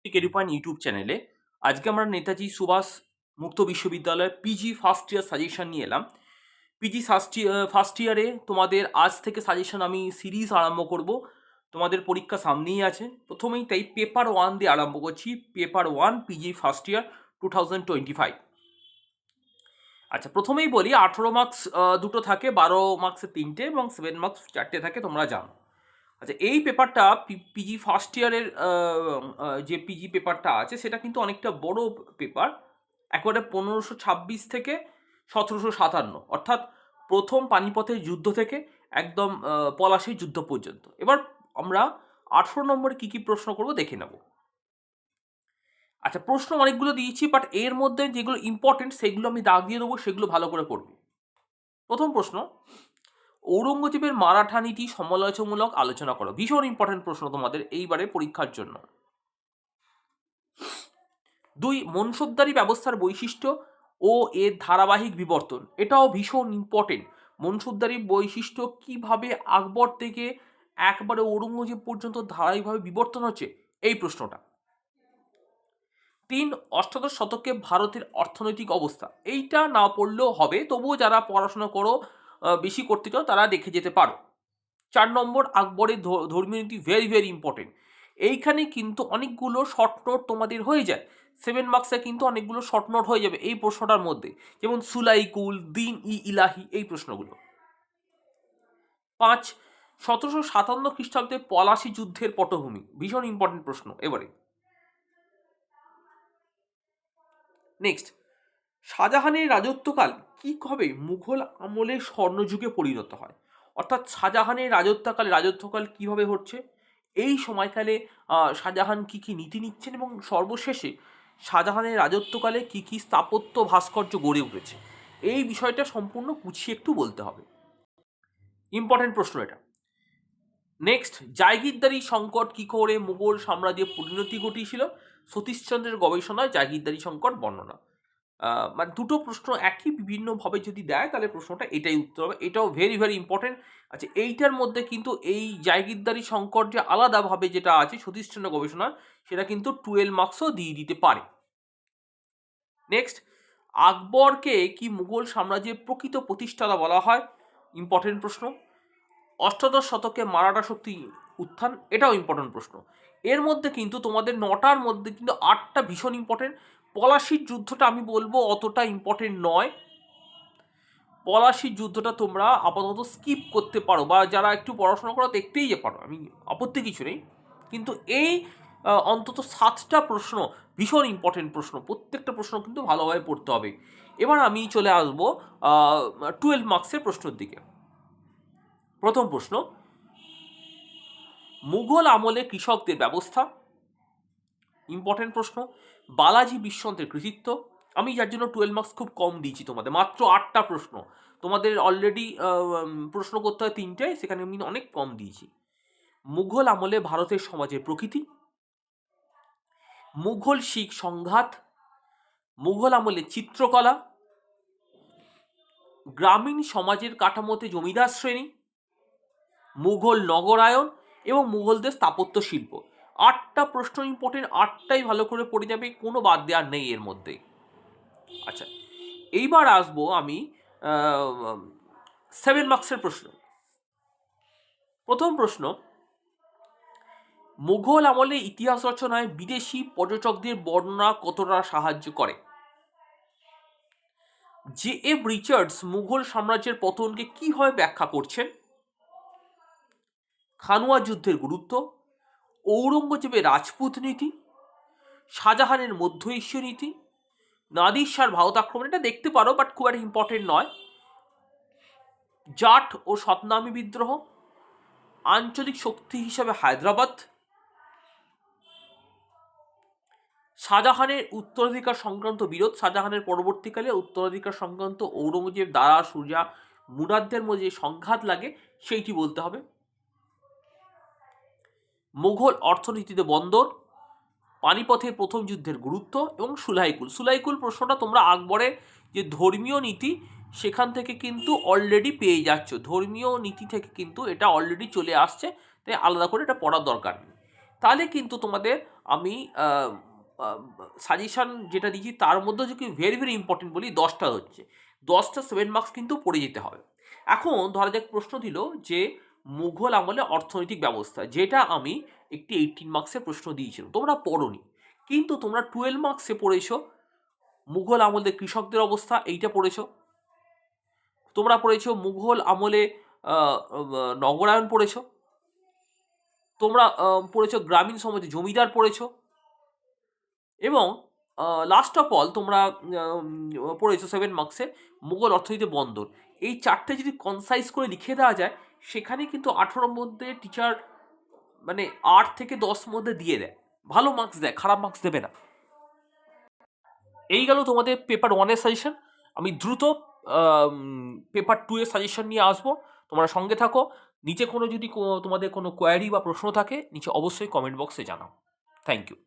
Kerry point YouTube চ্যানেলে আজকে আমরা নেতাজি সুভাষ মুক্ত বিশ্ববিদ্যালয়ের পিজি ফার্স্ট ইয়ার সাজেশন নিয়ে এলাম। পিজি ফার্স্ট ইয়ারে তোমাদের আজ থেকে সাজেশন আমি সিরিজ আরম্ভ করব। তোমাদের পরীক্ষা সামনেই আছে, প্রথমেই তাই পেপার 1 দিয়ে আরম্ভ করছি। Paper 1 PG first year 2025। আচ্ছা, প্রথমেই বলি 18 মার্কস দুটো থাকে, 12 মার্কসের 3টে এবং 7 মার্কস 4টে থাকে, তোমরা জানো। আচ্ছা, এই পেপারটা পিজি ফার্স্ট ইয়ারের যে পিজি পেপারটা আছে সেটা কিন্তু অনেকটা বড় পেপার, একবারে 1526 থেকে 1757, অর্থাৎ প্রথম পানিপথের যুদ্ধ থেকে একদম পলাশীর যুদ্ধ পর্যন্ত। এবার আমরা 18 নম্বরে কি কি প্রশ্ন করব দেখে নেব। আচ্ছা, প্রশ্ন অনেকগুলো দিয়েছি, বাট এর মধ্যে যেগুলো ইম্পর্টেন্ট সেগুলো আমি দাগ দিয়ে দেবো, সেগুলো ভালো করে করবে। প্রথম প্রশ্ন, ঔরঙ্গজেবের মারাঠা নীতি সমালোচনামূলক আলোচনা করো। ভীষণ ইম্পর্টেন্ট প্রশ্ন তোমাদের এইবারে পরীক্ষার জন্য। 2, মনসবদারি ব্যবস্থার বৈশিষ্ট্য ও এর ধারাবাহিক বিবর্তন। এটাও ভীষণ ইম্পর্টেন্ট। মনসবদারি বৈশিষ্ট্য কিভাবে আকবর থেকে একবারে ঔরঙ্গজেব পর্যন্ত ধারাবাহিকভাবে বিবর্তন হচ্ছে, এই প্রশ্নটা। 3, অষ্টাদশ শতকে ভারতের অর্থনৈতিক অবস্থা। এইটা না পড়লেও হবে, তবুও যারা পড়াশোনা করো বেশি করতে চাও তারা দেখে যেতে পারো। 4 নম্বর, আকবরের ধর্মীয় নীতি। Very very important. এইখানে কিন্তু অনেকগুলো শর্ট নোট তোমাদের হয়ে যায়, 7 মার্কসে কিন্তু অনেকগুলো শর্ট নোট হয়ে যাবে এই প্রশ্নটার মধ্যে, যেমন সুলাইকুল, দিন ই ইলাহি, এই প্রশ্নগুলো। 5, 1757 খ্রিস্টাব্দে পলাশী যুদ্ধের পটভূমি। ভীষণ ইম্পর্টেন্ট প্রশ্ন। এবারে নেক্সট, শাহজাহানের রাজত্বকাল কি হবে মুঘল আমলে স্বর্ণযুগে পরিণত হয়। অর্থাৎ শাহজাহানের রাজত্বকাল কিভাবে হচ্ছে, এই সময়কালে শাহজাহান কি কি নীতি নিচ্ছেন, এবং সর্বশেষে শাহজাহানের রাজত্বকালে কি কি স্থাপত্য ভাস্কর্য গড়ে উঠেছে, এই বিষয়টা সম্পূর্ণ গুছিয়ে একটু বলতে হবে। ইম্পর্টেন্ট প্রশ্ন এটা। নেক্সট, জায়গিরদারি সংকট কি করে মুঘল সাম্রাজ্যে পরিণতি ঘটিয়েছিল। সতীশচন্দ্রের গবেষণায় জায়গিরদারি সংকট বর্ণনা। মানে দুটো প্রশ্ন একই বিভিন্নভাবে যদি দেয় তাহলে প্রশ্নটা এটাই উত্তর হবে। এটাও ভেরি ভেরি ইম্পর্টেন্ট। আচ্ছা, এইটার মধ্যে কিন্তু এই জায়গিরদারি সংকট যে আলাদাভাবে যেটা আছে সতীশচন্দ্র গবেষণা, সেটা কিন্তু 12 মার্কসও দিয়ে দিতে পারে। নেক্সট, আকবরকে কি মুঘল সাম্রাজ্যের প্রকৃত প্রতিষ্ঠাতা বলা হয়। ইম্পর্টেন্ট প্রশ্ন। অষ্টাদশ শতকে মারাঠা শক্তি উত্থান, এটাও ইম্পর্টেন্ট প্রশ্ন। এর মধ্যে কিন্তু তোমাদের 9টার মধ্যে কিন্তু 8টা ভীষণ ইম্পর্টেন্ট। পলাশীর যুদ্ধটা আমি বলবো অতটা ইম্পর্টেন্ট নয়, পলাশীর যুদ্ধটা তোমরা আপাতত স্কিপ করতে পারো, বা যারা একটু পড়াশোনা করো দেখতেই যে পারো, আমি আপত্তি কিছু নেই। কিন্তু এই অন্তত 7টা প্রশ্ন ভীষণ ইম্পর্টেন্ট প্রশ্ন, প্রত্যেকটা প্রশ্ন কিন্তু ভালোভাবে পড়তে হবে। এবার আমি চলে আসবো 12 মার্কসের প্রশ্নের দিকে। প্রথম প্রশ্ন, মুঘল আমলে কৃষকদের ব্যবস্থা। ইম্পর্টেন্ট প্রশ্ন। বালাজি বিশ্বন্তের কৃতিত্ব। আমি যার জন্য 12 মার্কস খুব কম দিয়েছি তোমাদের, মাত্র 8টা প্রশ্ন। তোমাদের অলরেডি প্রশ্ন করতে হয় 3টে, সেখানে আমি অনেক কম দিয়েছি। মুঘল আমলে ভারতের সমাজের প্রকৃতি। মুঘল শিখ সংঘাত। মুঘল আমলে চিত্রকলা। গ্রামীণ সমাজের কাঠামোতে জমিদার শ্রেণী। মুঘল নগরায়ন এবং মুঘলদের স্থাপত্য শিল্প। 8টা প্রশ্ন ইম্পর্টেন্ট, 8টাই ভালো করে পড়ে যাবে, কোনো বাদ দেওয়ার নেই এর মধ্যে। আচ্ছা, এইবার আসবো আমি 7 মার্কসের প্রশ্ন। প্রথম প্রশ্ন, মুঘল আমলে ইতিহাস রচনায় বিদেশি পর্যটকদের বর্ণনা কতটা সাহায্য করে। জে.এফ রিচার্ডস মুঘল সাম্রাজ্যের পতনকে কিভাবে ব্যাখ্যা করছেন। খানুয়া যুদ্ধের গুরুত্ব। ঔরঙ্গজেবের রাজপুত নীতি। শাহজাহানের মধ্য এশীয় নীতি। নাদির শাহর ভারত আক্রমণ, এটা দেখতে পারো বাট খুব একটা ইম্পর্টেন্ট নয়। জাট ও সতনামী বিদ্রোহ। আঞ্চলিক শক্তি হিসাবে হায়দ্রাবাদ। শাহজাহানের উত্তরাধিকার সংক্রান্ত বিরোধ। শাহজাহানের পরবর্তীকালে উত্তরাধিকার সংক্রান্ত ঔরঙ্গজেব দারা সুজা মুরাদদের মধ্যে সংঘাত লাগে সেইটি বলতে হবে। মুঘল অর্থনীতিতে বন্দর। পানিপথের প্রথম যুদ্ধের গুরুত্ব এবং সুলাইকুল প্রশ্নটা তোমরা আকবরের যে ধর্মীয় নীতি সেখান থেকে কিন্তু অলরেডি পেয়ে যাচ্ছ, ধর্মীয় নীতি থেকে কিন্তু এটা অলরেডি চলে আসছে, তাই আলাদা করে এটা পড়ার দরকার নেই। তাহলে কিন্তু তোমাদের আমি সাজেশন যেটা দিচ্ছি তার মধ্যে যদি ভেরি ভেরি ইম্পর্টেন্ট বলি 10টা হচ্ছে, 10টা 7 মার্কস কিন্তু পড়ে যেতে হবে। এখন ধরা যাক প্রশ্ন দিল যে মুঘল আমলে অর্থনৈতিক ব্যবস্থা, যেটা আমি একটি 18 মার্কসের প্রশ্ন দিয়েছিলাম, তোমরা পড়োনি, কিন্তু তোমরা 12 মার্কসে পড়েছো মুঘল আমলে কৃষকদের অবস্থা, এইটা পড়েছো। তোমরা পড়েছো মুঘল আমলে নগরায়ণ পড়েছো, তোমরা পড়েছো গ্রামীণ সমাজে জমিদার পড়েছো, এবং লাস্ট অফ অল তোমরা পড়েছো 7 মার্কসে মুঘল অর্থনীতি বন্দর। এই চারটে যদি কনসাইজ করে লিখে দেওয়া যায়, সেখানে কিন্তু 18 মধ্যে টিচার মানে 8 থেকে 10 মধ্যে দিয়ে দেয়, ভালো মার্কস দেয়, খারাপ মার্কস দেবে না। এই গেল তোমাদের পেপার 1-এর সাজেশন। আমি দ্রুত পেপার 2-এর সাজেশন নিয়ে আসবো, তোমরা সঙ্গে থাকো। নিচে কোনো যদি তোমাদের কোনো কোয়ারি বা প্রশ্ন থাকে, নিচে অবশ্যই কমেন্ট বক্সে জানাও। Thank you.